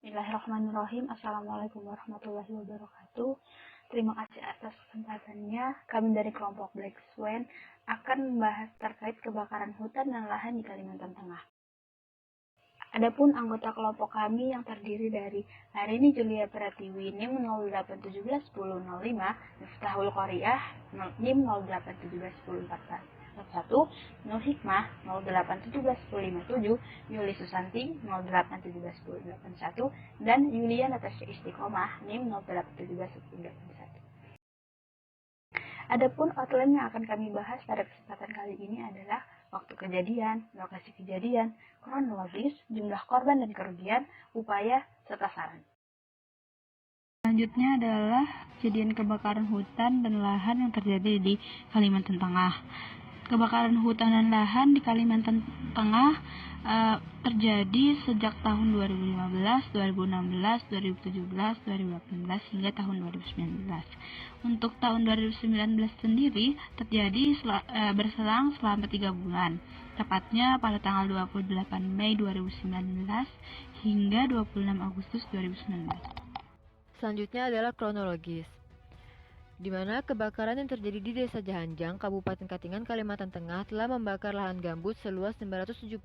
Bismillahirrahmanirrahim. Assalamualaikum warahmatullahi wabarakatuh. Terima kasih atas kesempatannya. Kami dari kelompok Black Swan akan membahas terkait kebakaran hutan dan lahan di Kalimantan Tengah. Adapun anggota kelompok kami yang terdiri dari Harini Julia Pratiwi NIM 08171005, Miftahul Qoriah NIM 08171014. 1, Nur Hikmah 08171057, Yuli Susanti 08171081, dan Yulia Natasha Istiqomah NIM 08171081. Adapun outline yang akan kami bahas pada kesempatan kali ini adalah waktu kejadian, lokasi kejadian, kronologis, jumlah korban dan kerugian, upaya, serta saran. Selanjutnya adalah kejadian kebakaran hutan dan lahan yang terjadi di Kalimantan Tengah. Kebakaran hutan dan lahan di Kalimantan Tengah terjadi sejak tahun 2015, 2016, 2017, 2018 hingga tahun 2019. Untuk tahun 2019 sendiri terjadi berselang selama 3 bulan, tepatnya pada tanggal 28 Mei 2019 hingga 26 Agustus 2019. Selanjutnya adalah kronologis, di mana kebakaran yang terjadi di Desa Jahanjang, Kabupaten Katingan, Kalimantan Tengah telah membakar lahan gambut seluas 970,44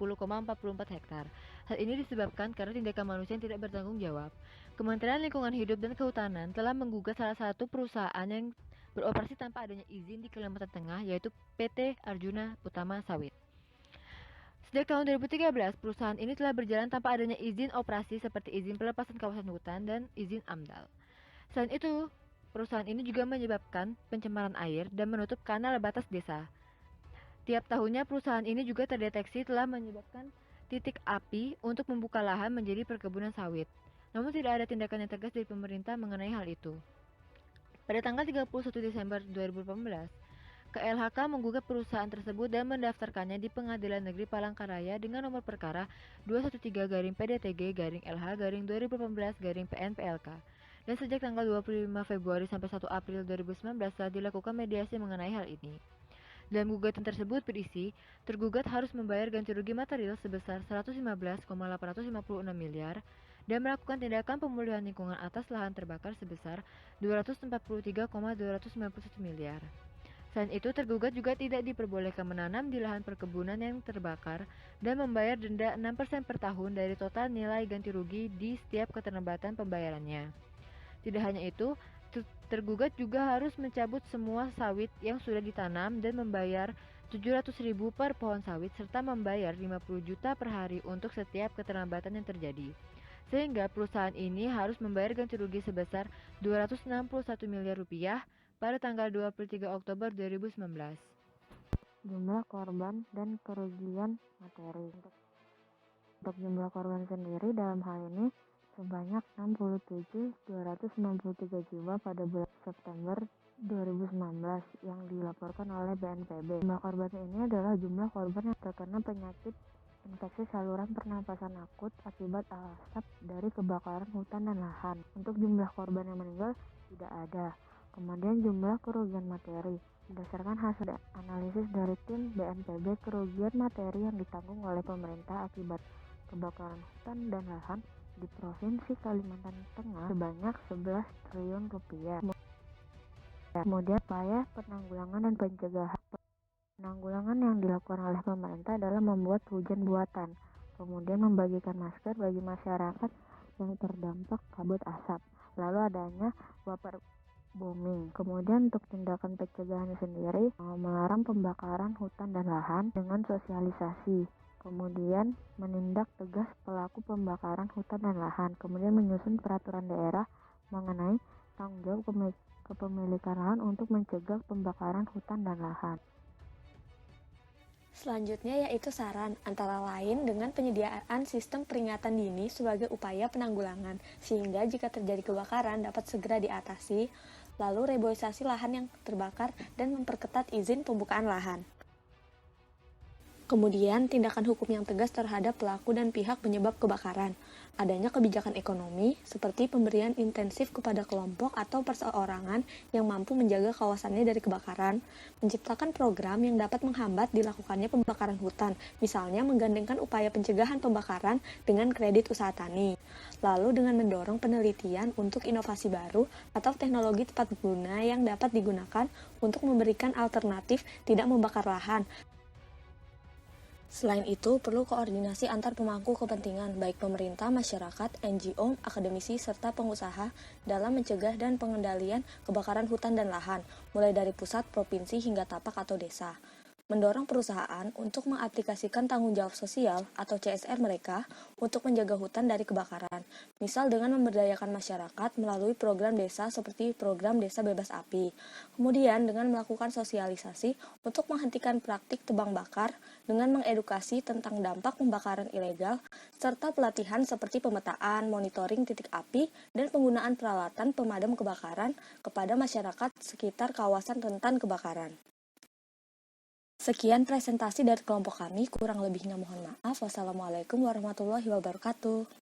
hektar. Hal ini disebabkan karena tindakan manusia yang tidak bertanggung jawab. Kementerian Lingkungan Hidup dan Kehutanan telah menggugat salah satu perusahaan yang beroperasi tanpa adanya izin di Kalimantan Tengah, yaitu PT Arjuna Utama Sawit. Sejak tahun 2013, perusahaan ini telah berjalan tanpa adanya izin operasi seperti izin pelepasan kawasan hutan dan izin AMDAL. Selain itu, perusahaan ini juga menyebabkan pencemaran air dan menutup kanal batas desa. Tiap tahunnya perusahaan ini juga terdeteksi telah menyebabkan titik api untuk membuka lahan menjadi perkebunan sawit. Namun tidak ada tindakan yang tegas dari pemerintah mengenai hal itu. Pada tanggal 31 Desember 2018, KLHK menggugat perusahaan tersebut dan mendaftarkannya di Pengadilan Negeri Palangkaraya dengan nomor perkara 213-PDTG-LH-2018-PN-PLK. Dan sejak tanggal 25 Februari sampai 1 April 2019 telah dilakukan mediasi mengenai hal ini. Dalam gugatan tersebut berisi, tergugat harus membayar ganti rugi material sebesar 115,856 miliar dan melakukan tindakan pemulihan lingkungan atas lahan terbakar sebesar 243,291 miliar. Selain itu, tergugat juga tidak diperbolehkan menanam di lahan perkebunan yang terbakar dan membayar denda 6% per tahun dari total nilai ganti rugi di setiap keterlambatan pembayarannya. Tidak hanya itu, tergugat juga harus mencabut semua sawit yang sudah ditanam dan membayar 700.000 per pohon sawit serta membayar 50 juta per hari untuk setiap keterlambatan yang terjadi. Sehingga perusahaan ini harus membayar ganti rugi sebesar 261 miliar rupiah pada tanggal 23 Oktober 2019. Jumlah korban dan kerugian materi. Untuk jumlah korban sendiri dalam hal ini sebanyak 67.293 jiwa pada bulan September 2019 yang dilaporkan oleh BNPB. Jumlah korban ini adalah jumlah korban yang terkena penyakit infeksi saluran pernapasan akut akibat asap dari kebakaran hutan dan lahan. Untuk jumlah korban yang meninggal tidak ada. Kemudian jumlah kerugian materi. Berdasarkan hasil analisis dari tim BNPB, kerugian materi yang ditanggung oleh pemerintah akibat kebakaran hutan dan lahan di Provinsi Kalimantan Tengah sebanyak 11 triliun rupiah. Kemudian upaya penanggulangan dan pencegahan. Penanggulangan yang dilakukan oleh pemerintah adalah membuat hujan buatan, kemudian membagikan masker bagi masyarakat yang terdampak kabut asap, lalu adanya water bombing. Kemudian untuk tindakan pencegahan sendiri, melarang pembakaran hutan dan lahan dengan sosialisasi. Kemudian menindak tegas pelaku pembakaran hutan dan lahan. Kemudian menyusun peraturan daerah mengenai tanggung jawab kepemilikan lahan untuk mencegah pembakaran hutan dan lahan. Selanjutnya yaitu saran, antara lain dengan penyediaan sistem peringatan dini sebagai upaya penanggulangan, sehingga jika terjadi kebakaran dapat segera diatasi, lalu reboisasi lahan yang terbakar dan memperketat izin pembukaan lahan. Kemudian, tindakan hukum yang tegas terhadap pelaku dan pihak penyebab kebakaran. adanya kebijakan ekonomi seperti pemberian intensif kepada kelompok atau perseorangan yang mampu menjaga kawasannya dari kebakaran, menciptakan program yang dapat menghambat dilakukannya pembakaran hutan, misalnya menggandengkan upaya pencegahan pembakaran dengan kredit usaha tani, lalu dengan mendorong penelitian untuk inovasi baru atau teknologi tepat guna yang dapat digunakan untuk memberikan alternatif tidak membakar lahan. Selain itu, perlu koordinasi antar pemangku kepentingan, baik pemerintah, masyarakat, NGO, akademisi, serta pengusaha dalam mencegah dan pengendalian kebakaran hutan dan lahan, mulai dari pusat, provinsi, hingga tapak atau desa. Mendorong perusahaan untuk mengaplikasikan tanggung jawab sosial atau CSR mereka untuk menjaga hutan dari kebakaran, misal dengan memberdayakan masyarakat melalui program desa seperti program Desa Bebas Api. Kemudian dengan melakukan sosialisasi untuk menghentikan praktik tebang bakar dengan mengedukasi tentang dampak pembakaran ilegal, serta pelatihan seperti pemetaan, monitoring titik api, dan penggunaan peralatan pemadam kebakaran kepada masyarakat sekitar kawasan rentan kebakaran. Sekian presentasi dari kelompok kami, kurang lebihnya mohon maaf. Wassalamualaikum warahmatullahi wabarakatuh.